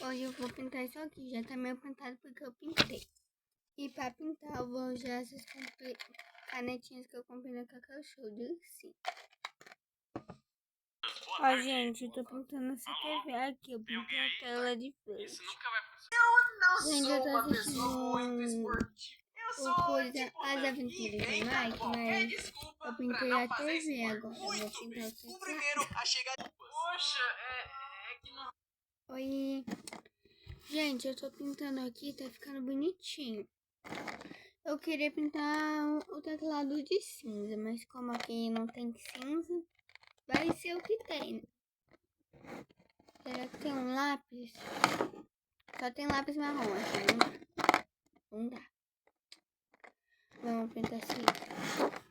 hoje eu vou pintar isso aqui. Já tá meio pintado porque eu pintei. E pra pintar eu vou usar essas canetinhas que eu comprei na Cacau Show de ursinho. Ó, gente, eu tô pintando essa TV aqui. Eu pintei a tela de frente. Isso nunca vai funcionar. Gente, eu tô assistindo o coisa As Aventuras do Mike, mas eu pintei a TV agora. Eu vou pintar o teclado. Poxa, é que não... Oi. Gente, eu tô pintando aqui, tá ficando bonitinho. Eu queria pintar o teclado de cinza, mas como aqui não tem cinza, vai ser o que tem. Será que tem um lápis? Só tem lápis marrom aqui, não dá. Vamos pintar assim.